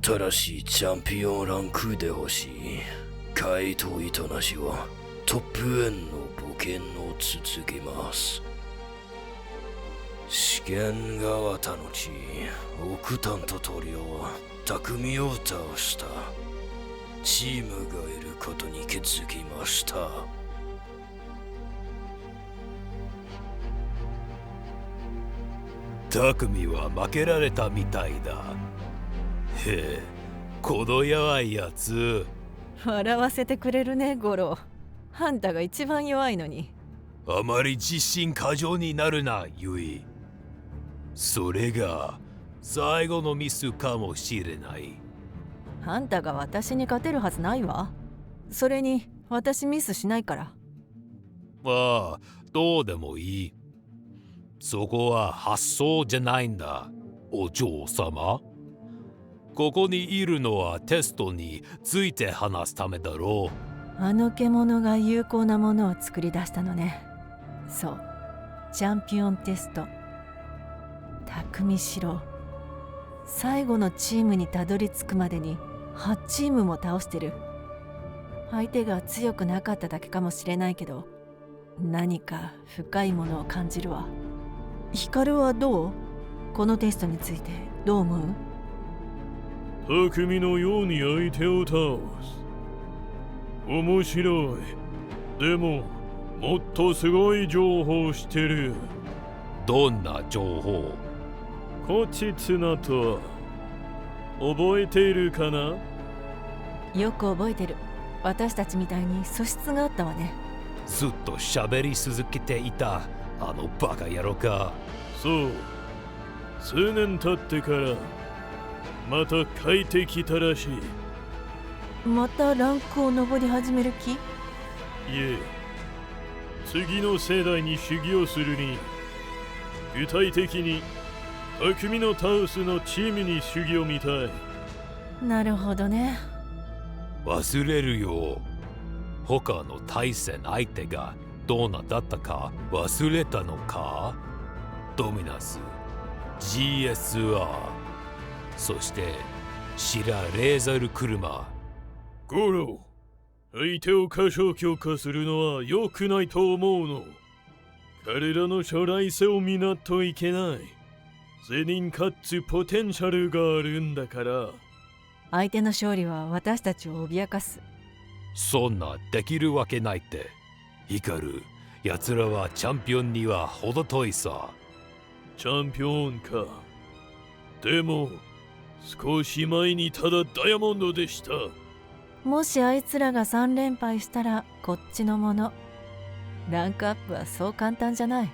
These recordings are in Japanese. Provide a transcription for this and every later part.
新しいチャンピオンランクで欲しい。怪盗糸なしはトップエンの冒険を続けます。試験が終わった後、オクタンとトリオは匠を倒した。チームがいることに気づきました。匠は負けられたみたいだ。へえ、この弱いやつ。笑わせてくれるね、ゴロ。あんたが一番弱いのに。あまり自信過剰になるな、ユイ。それが最後のミスかもしれない。あんたが私に勝てるはずないわ。それに私ミスしないから。まあ、どうでもいい。そこは発想じゃないんだ、お嬢様。ここにいるのはテストについて話すためだろう。あの獣が有効なものを作り出したのね。そう、チャンピオンテスト。匠しろ。最後のチームにたどり着くまでに8チームも倒してる。相手が強くなかっただけかもしれないけど、何か深いものを感じるわ。ヒカルはどう？このテストについてどう思う？匠のように相手を倒す。面白い。でももっとすごい情報をしてる。どんな情報？こちつなと覚えているかな？よく覚えてる。私たちみたいに素質があったわね。ずっと喋り続けていたあのバカ野郎か。そう、数年経ってからまた帰ってきたらしい。またランクを上り始める気？いえ、次の世代に修行するに、具体的に匠のタウスのチームに修行みたい。なるほどね。忘れるよ。他の対戦相手がどうなだったか忘れたのか？ドミナス、GSR、そしてシラレーザル車。ゴロ、相手を過小評価するのは良くないと思うの。彼らの将来性を見ないといけない。全員かつポテンシャルがあるんだから。相手の勝利は私たちを脅かす。そんなできるわけないって。ヒカル、奴らはチャンピオンには程遠いさ。チャンピオンか。でも少し前にただダイヤモンドでした。もしあいつらが3連敗したらこっちのもの。ランクアップはそう簡単じゃない。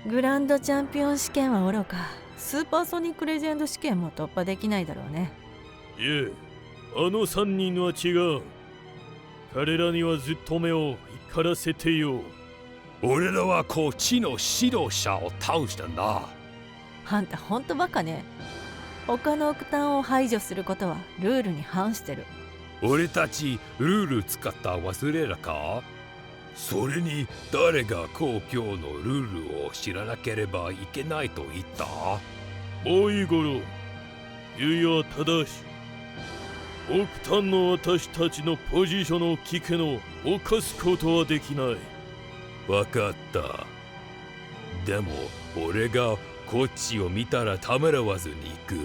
グランドチャンピオン試験はおろか、スーパーソニックレジェンド試験も突破できないだろうね。いえ、あの3人は違う。彼らにはずっと目を光らせてよ。俺らはこっちの指導者を倒したんだ。あんたほんとバカね。他のオクタンを排除することはルールに反してる。俺たちルール使った忘れらか？それに誰が公共のルールを知らなければいけないと言った？もういいごろ。言うは正しい。オクタンの私たちのポジションを聞くのを犯すことはできない。わかった。でも俺がこっちを見たらためらわずに行く。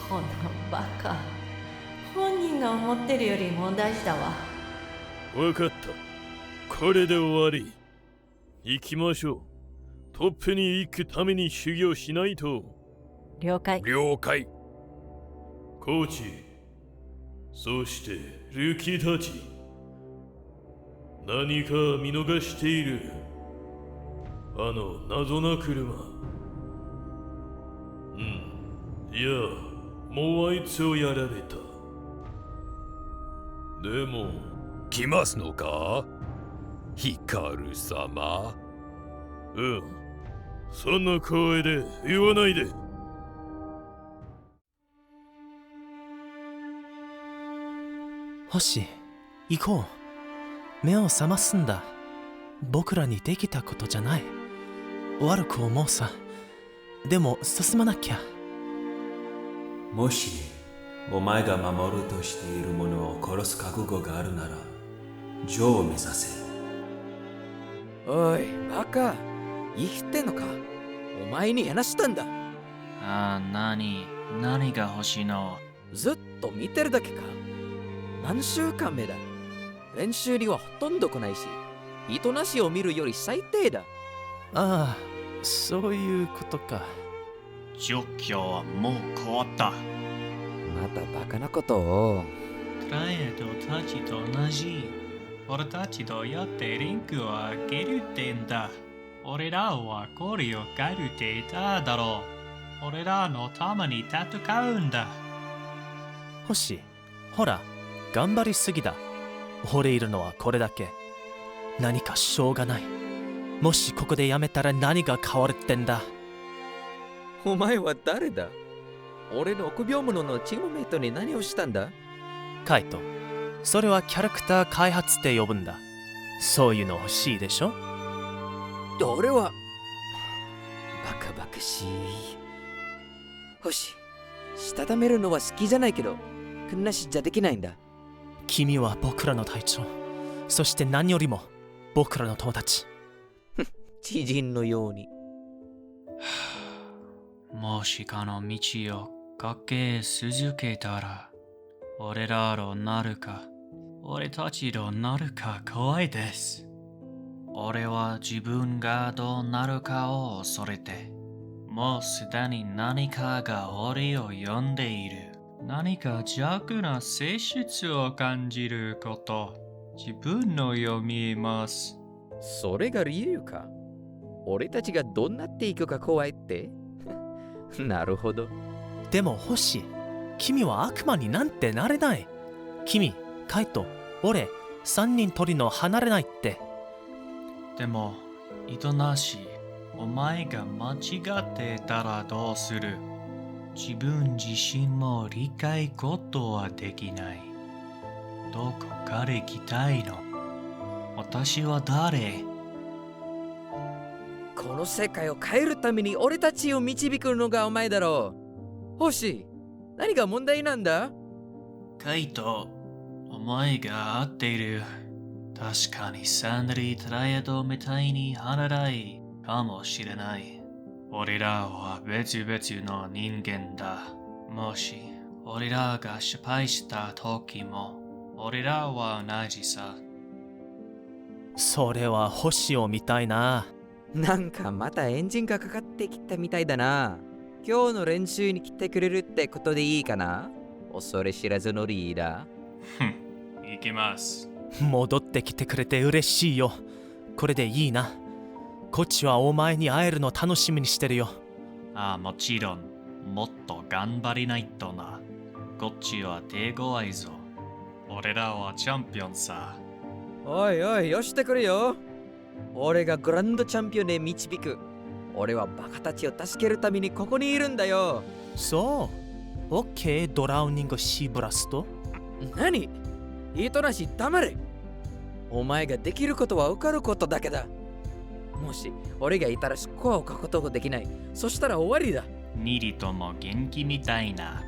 このバカ。本人が思ってるより問題児だわ。わかった。これで終わり。行きましょう。トップに行くために修行しないと。了解。了解。コーチ、そしてルーキーたち、何か見逃している。あの謎な車。いや、もうあいつをやられた。でも来ますのか？ヒカル様。そんな声で言わないで。星、行こう。目を覚ますんだ。僕らにできたことじゃない。悪く思うさ。でも進まなきゃ。もしお前が守ろうとしているものを殺す覚悟があるなら、ジョーを目指せ。おい、バカ。生きてんのか？お前に話したんだ。ああ、何が欲しいの？ずっと見てるだけか。何週間目だ。練習にはほとんど来ないし、人なしを見るより最低だ。ああ、そういうことか。状況はもう変わった。またバカなことを。トライアドたちと同じ。俺たちとやってリンクを上げるってんだ。俺らはこれを変えるって言っただろう。俺らのために戦うんだ。星、ほら、頑張りすぎだ。俺いるのはこれだけ。何かしょうがない。もしここでやめたら何が変わるってんだ。お前は誰だ？俺の臆病者のチームメイトに何をしたんだ？カイト、それはキャラクター開発って呼ぶんだ。そういうの欲しいでしょ？俺はバカバカしい。星、したためるのは好きじゃないけど、くんなしじゃできないんだ。君は僕らの隊長、そして何よりも僕らの友達。知人のように。もしこの道を駆け続けたら、俺らとなるか、俺たちとなるか怖いです。俺は自分がどうなるかを恐れて、もうすでに何かが俺を呼んでいる。何か邪悪な性質を感じること、自分の読みます。それが理由か。俺たちがどうなっていくか怖いってなるほど。でも星、君は悪魔になんてなれない。君、カイト、俺、3人取りの離れないって。でも、いとなし、お前が間違ってたらどうする？自分自身も理解ことはできない。どこから行きたいの？私は誰？この世界を変えるために俺たちを導くのがお前だろう。星、何が問題なんだ？カイト、お前が合っている。確かにサンダリー・トライアドみたいに離れないかもしれない。俺らは別々の人間だ。もし俺らが失敗した時も、俺らは同じさ。それは星を見たいな。なんかまたエンジンがかかってきたみたいだな。今日の練習に来てくれるってことでいいかな？恐れ知らずのリーダー。行きます。戻ってきてくれて嬉しいよ。これでいいな。こっちはお前に会えるの楽しみにしてるよ。ああ、もちろん。もっと頑張りないとな。こっちは手強いぞ。俺らはチャンピオンさ。おいおい、よしてくれよ。俺がグランドチャンピオンで導く。俺はバカたちを助けるためにここにいるんだよ。そう。オッケー、ドラウニングシーブラスト。何？人なし黙れ。お前ができることは受かることだけだ。もし俺がいたらスコアを書くことができない。そしたら終わりだ。ニリとも元気みたいな。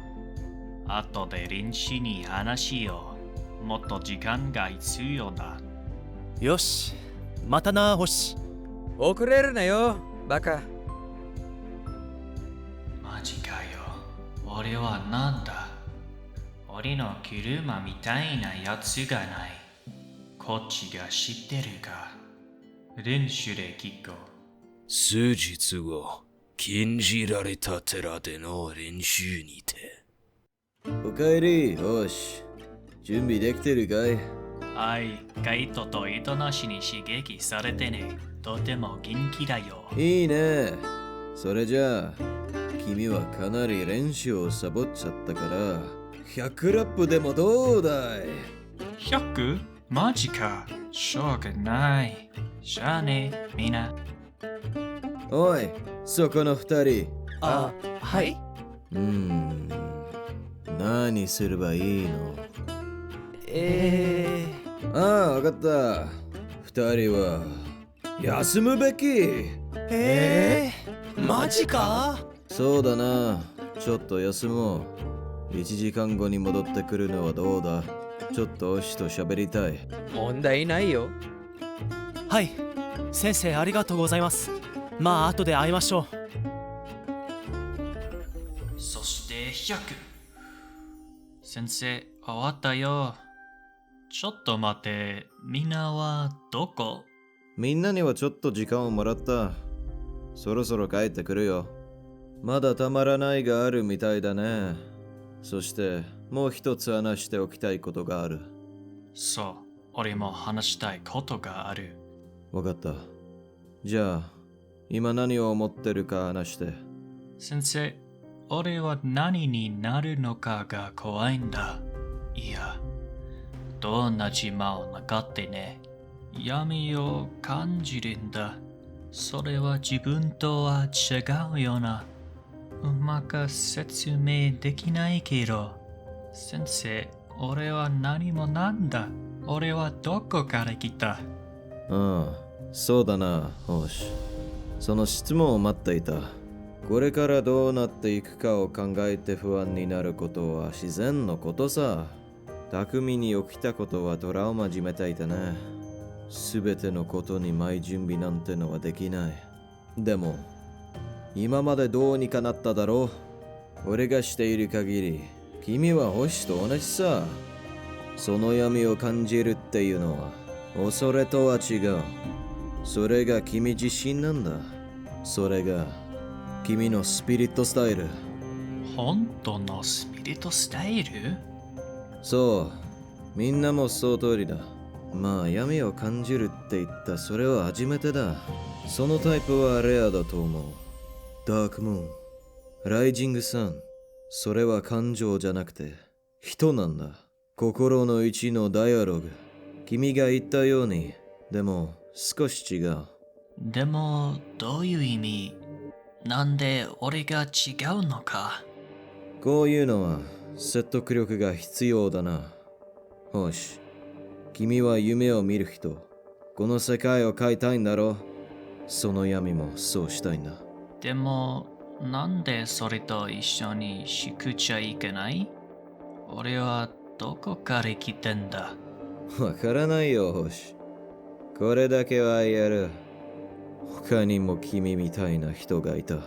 後で練習に話を。もっと時間が必要だ。よし、またな、星。遅れるなよ、バカ。マジかよ。俺はなんだ？俺の車みたいなやつがない。こっちが知ってるか？練習で聞こう。数日後、禁じられた寺での練習にて。おかえり、よし。準備できてるかい？はい、カイトと糸なしに刺激されてね。とても元気だよ。いいね。それじゃあ、君はかなり練習をサボっちゃったから、100ラップでもどうだい？ 100？ マジか。しょうがない。じゃあね、みんな。おい、そこの2人。あ、はい。何すればいいの？ああ、わかった。2人は休むべき。マジか？そうだな。ちょっと休もう。1時間後に戻ってくるのはどうだ？ちょっと推しと喋りたい。問題ないよ。はい、先生ありがとうございます。まあ後で会いましょう。そして100。先生、終わったよ。ちょっと待って、みんなはどこ？みんなにはちょっと時間をもらった。そろそろ帰ってくるよ。まだたまらないがあるみたいだね。そしてもう一つ話しておきたいことがある。そう、俺も話したいことがある。わかった。じゃあ、今何を思ってるか話して。先生、俺は何になるのかが怖いんだ。いや、どんな島をなかってね、闇を感じるんだ。それは自分とは違うよな。うまく説明できないけど、先生、俺は何もなんだ。俺はどこから来た？ああ、そうだな、星。その質問を待っていた。これからどうなっていくかを考えて不安になることは自然のことさ。匠に起きたことはトラウマじめていたね。すべてのことに前準備なんてのはできない。でも、今までどうにかなっただろう。俺がしている限り、君は星と同じさ。その闇を感じるっていうのは、恐れとは違う。それが君自身なんだ。それが、君のスピリットスタイル。本当のスピリットスタイル？そう、みんなもその通りだ。まあ闇を感じるって言ったそれは初めてだ。そのタイプはレアだと思う。ダークムーン、ライジングサン、それは感情じゃなくて人なんだ。心の一のダイアログ。君が言ったように、でも少し違う。でも、どういう意味？なんで俺が違うのか？こういうのは説得力が必要だな。よし、君は夢を見る人。この世界を変えたいんだろ。その闇もそうしたいんだ。でも、なんでそれと一緒にしくちゃいけない？俺はどこから来てんだ？わからないよ、星。これだけはやる。他にも君みたいな人がいた。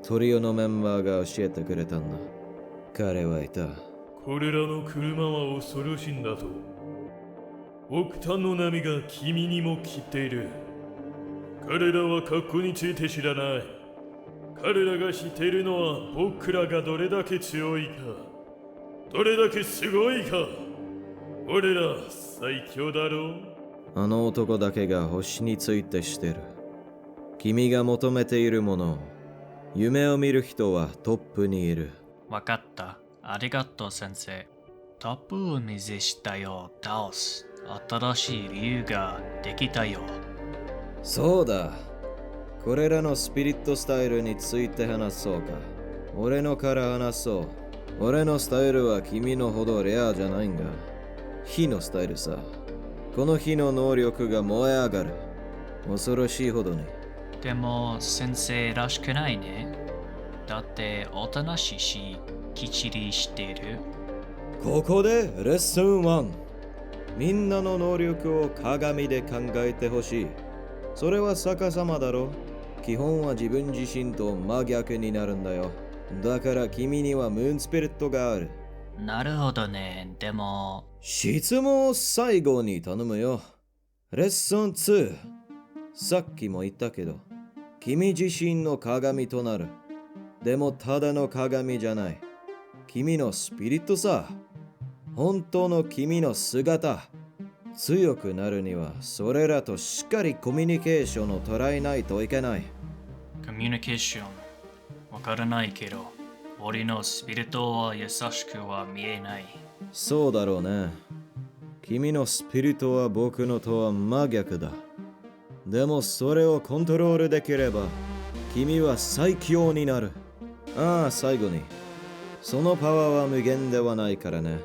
トリオのメンバーが教えてくれたんだ。彼はいた。これらの車は恐ろしいんだと。億単の波が君にも来ている。彼らは過去について知らない。彼らが知っているのは僕らがどれだけ強いか、どれだけすごいか。俺ら最強だろう。あの男だけが星についてしてる。君が求めているもの、夢を見る人はトップにいる。わかった。ありがとう先生。トップを目指したよ倒す。新しい理由ができたよ。そうだ。これらのスピリットスタイルについて話そうか。俺のから話そう。俺のスタイルは君のほどレアじゃないんだ。火のスタイルさ。この火の能力が燃え上がる。恐ろしいほどに。でも先生らしくないね。だっておとなしいし、きっちりしている。ここでレッスン1。みんなの能力を鏡で考えてほしい。それは逆さまだろ。基本は自分自身と真逆になるんだよ。だから君にはムーンスピリットがある。なるほどね。でも質問を最後に頼むよ。レッスン2。さっきも言ったけど、君自身の鏡となる。でもただの鏡じゃない。君のスピリットさ。本当の君の姿。強くなるにはそれらとしっかりコミュニケーションを取らないといけない。コミュニケーションわからないけど、俺のスピリットは優しくは見えない。そうだろうね。君のスピリットは僕のとは真逆だ。でもそれをコントロールできれば君は最強になる。ああ、最後にそのパワーは無限ではないからね。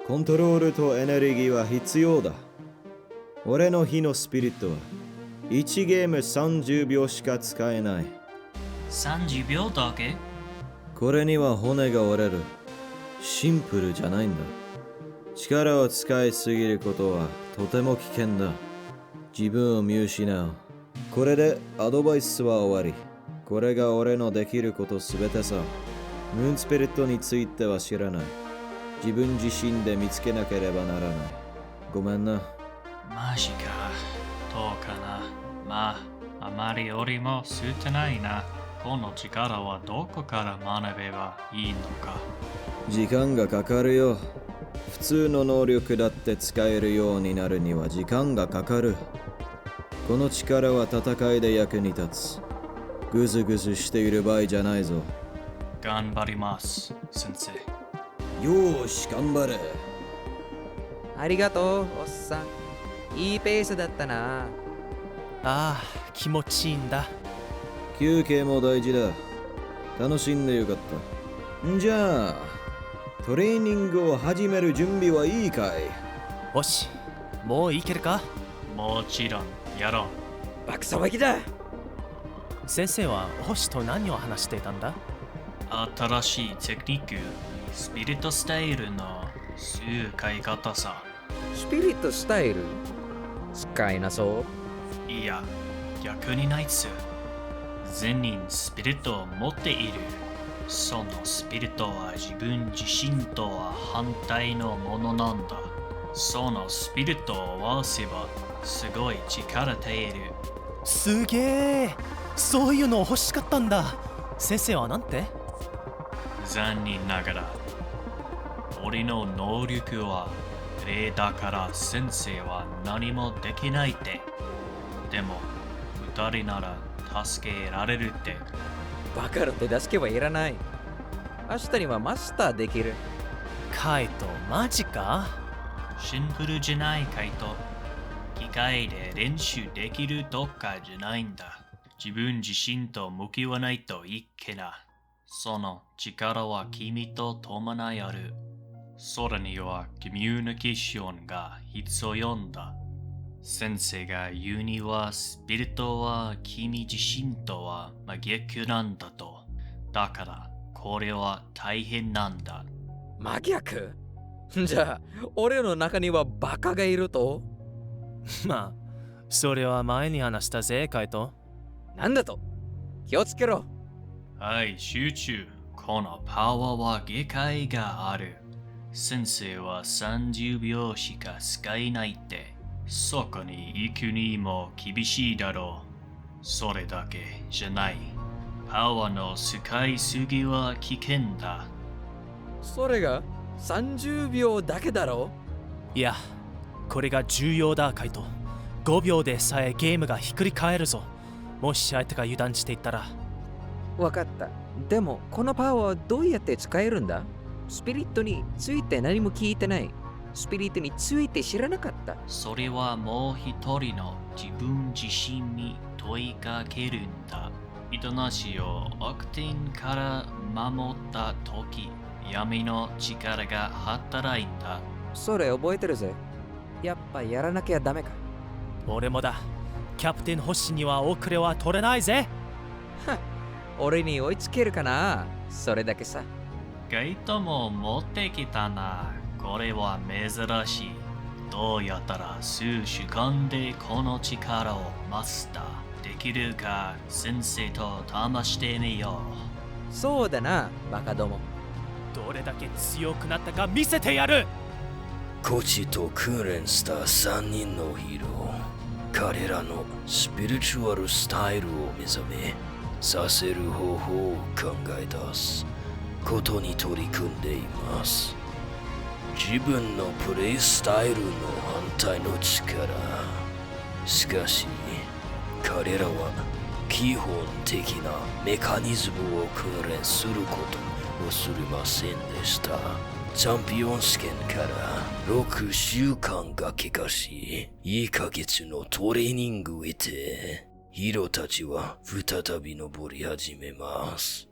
コントロールとエネルギーは必要だ。俺の火のスピリットは1ゲーム30秒しか使えない。30秒だけ？これには骨が折れる。シンプルじゃないんだ。力を使いすぎることはとても危険だ。自分を見失う。これでアドバイスは終わり。これが俺のできることすべてさ。ムーンスピリットについては知らない。自分自身で見つけなければならない。ごめんな。マジか。どうかな。まあ、あまり俺も知ってないな。この力はどこから学べばいいのか。時間がかかるよ。普通の能力だって使えるようになるには時間がかかる。この力は戦いで役に立つ。ぐずぐずしている場合じゃないぞ。頑張ります、先生。よーし、頑張れ。ありがとう、おっさん。いいペースだったな。ああ、気持ちいいんだ。休憩も大事だ。楽しんでよかった。んじゃあ、トレーニングを始める準備はいいかい？よし、もういけるか？もちろん、やろう。爆騒ぎだ。先生は星と何を話していたんだ？新しいテクニック、スピリットスタイルの使い方さ。スピリットスタイル使いなそう。いや、逆にないっす。全人スピリットを持っている。そのスピリットは自分自身とは反対のものなんだ。そのスピリットを合わせばすごい力手える。すげえ、そういうの欲しかったんだ。先生はなんて？残念ながら俺の能力は霊だから先生は何もできないって。でも二人なら助けられるって。バカの手助けはいらない。明日にはマスターできる。カイト、マジか？シンプルじゃないカイト。機械で練習できるとかじゃないんだ。自分自身と向き合わないといけない。その力は君と共にある。それにはコミュニケーションが必要なんだ。先生が言うにはスピリットは君自身とは真逆なんだと。だからこれは大変なんだ。真逆？じゃあ俺の中にはバカがいると？まあ、それは前に話したぜ、カイト。なんだと？気をつけろ。はい、集中。このパワーは限界がある。先生は30秒しか使えないって。そこに行くにも厳しいだろう。それだけじゃない。パワーの使いすぎは危険だ。それが30秒だけだろう？いや、これが重要だ、カイト。5秒でさえゲームがひっくり返るぞ。もし相手が油断していったら。わかった。でもこのパワーはどうやって使えるんだ？スピリットについて何も聞いてない。スピリットについて知らなかった。それはもう一人の自分自身に問いかけるんだ。人なしを悪天から守った時、闇の力が働いた。それ覚えてるぜ。やっぱやらなきゃダメか。俺もだ。キャプテン星には遅れは取れないぜ。はっ、俺に追いつけるかな？それだけさ。ゲートも持ってきたな。これは珍しい。どうやったら数週間でこの力をマスターできるか先生と試してみよう。そうだな、バカども。どれだけ強くなったか見せてやる。コチと訓練した3人のヒーロー。彼らのスピリチュアルスタイルを目覚めさせる方法を考え出すことに取り組んでいます。自分のプレイスタイルの反対の力。しかし彼らは基本的なメカニズムを訓練することを忘れませんでした。チャンピオン試験から6週間が経過し、1ヶ月のトレーニングを経て、ヒーローたちは再び登り始めます。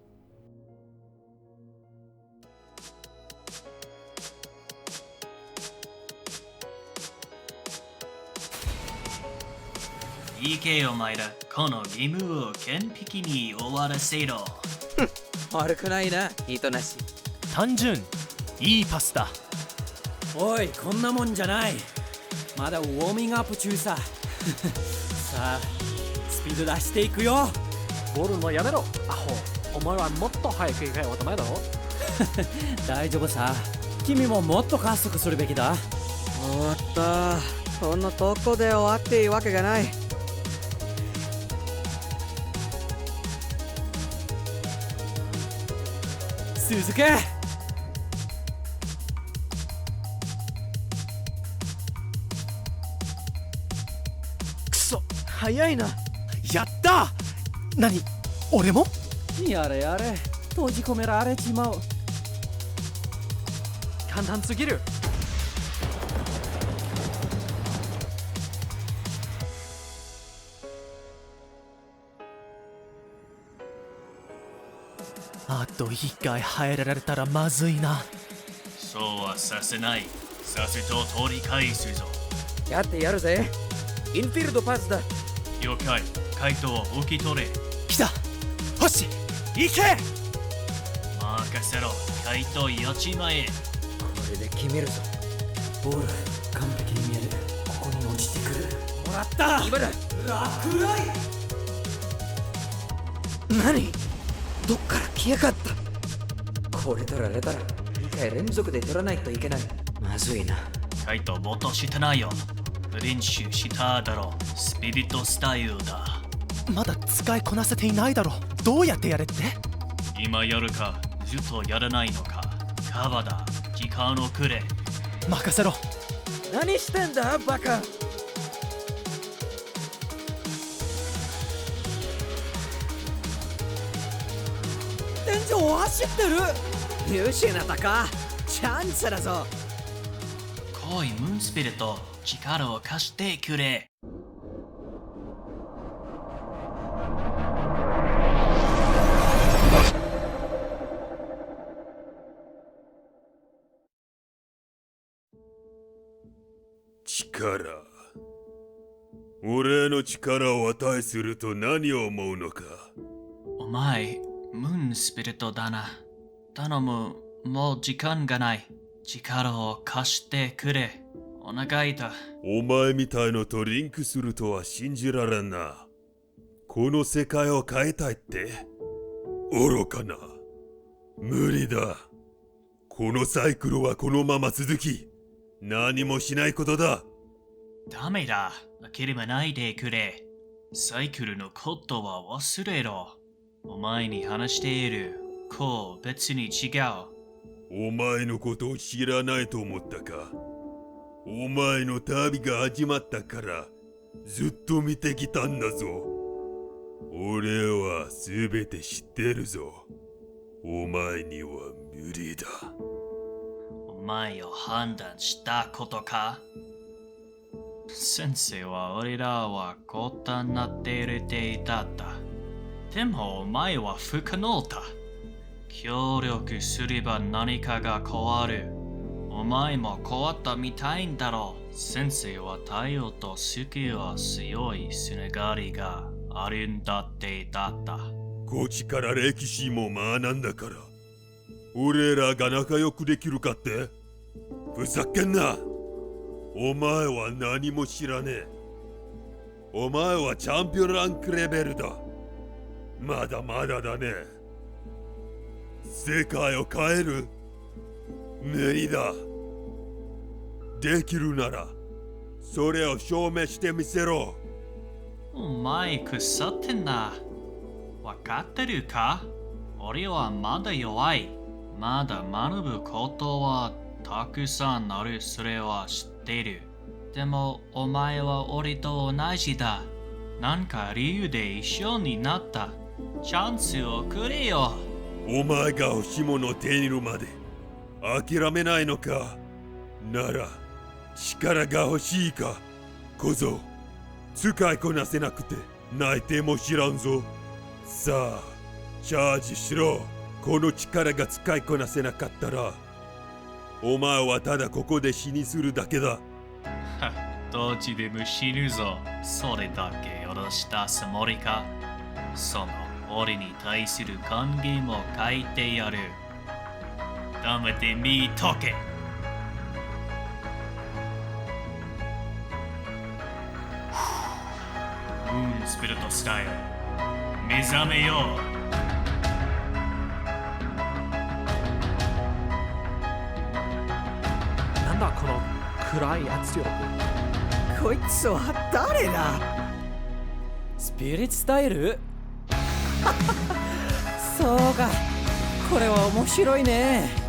いけよお前ら、このゲームを完璧に終わらせろ。悪くないな、糸なし。単純。いいパスだ。おい、こんなもんじゃない。まだウォーミングアップ中さ。さあ、スピード出していくよ。ボールのやめろ、アホ。お前はもっと早く行かようとないだろ。大丈夫さ。君ももっと加速するべきだ。終わった。こんなとこで終わっていいわけがない。続け。くそ、早いな。やった。何、俺も？やれやれ、閉じ込められちまう。簡単すぎる。あと1回入られたらまずいな。そうはさせない。させと取り返すぞ。やってやるぜ。インフィールドパスだ。了解。回答を受け取れ。来た。星、行け。任せろ。回答やちまえ。これで決めるぞ。ボール、完璧に見える。ここに落ちてくる。もらった。今だ。落雷。何？どっから来やがった。これ取られたら2回連続で取らないといけない。まずいな。回答ぼっとしてないよ。練習しただろ。スピリットスタイルだ。まだ使いこなせていないだろ。どうやってやれって？今やるか、ずっとやらないのか。カバだ。時間をくれ。任せろ。何してんだ、バカ。天井を走ってる。見失ったか。チャンスだぞ。来い、ムーンスピリット。力を貸してくれ。力。俺の力を値すると何を思うのか。お前、ムーンスピリットだな。頼む、もう時間がない。力を貸してくれ。お願いだ。お前みたいのとリンクするとは信じられんな。この世界を変えたいって愚かな。無理だ。このサイクルはこのまま続き、何もしないことだ。ダメだ。諦めないでくれ。サイクルのことは忘れろ。お前に話している。こう別に違う。お前のことを知らないと思ったか。お前の旅が始まったからずっと見てきたんだぞ。俺はすべて知ってるぞ。お前には無理だ。お前を判断したことか。先生は俺らは孤単になっているって言ったんだ。でもお前は不可能だ。協力すれば何かが変わる。お前も変わったみたいんだろう。先生は太陽と月は強いつながりがあるんだって言ったんだ。こっちから歴史も学んだから。俺らが仲良くできるかって？ふざけんな。お前は何も知らねえ。お前はチャンピオンランクレベルだ。まだまだだね。世界を変える？無理だ。できるならそれを証明してみせろ。お前腐ってんな。わかってるか？俺はまだ弱い。まだ学ぶことはたくさんある。それは知ってる。でもお前は俺と同じだ。なんか理由で一緒になった。チャンスをくれよ。お前が欲しいものを手に入れるまで諦めないのか。なら力が欲しいか。小僧、使いこなせなくて泣いても知らんぞ。さあチャージしろ。この力が使いこなせなかったらお前はただここで死にするだけだ。どっちでも死ぬぞ。それだけ許したつもりか。その俺に対する還元も書いてやる。黙って見とけ。スピリットスタイル、目覚めよう。なんだこの暗い圧力。こいつは誰だ？スピリットスタイルそうか、これは面白いね。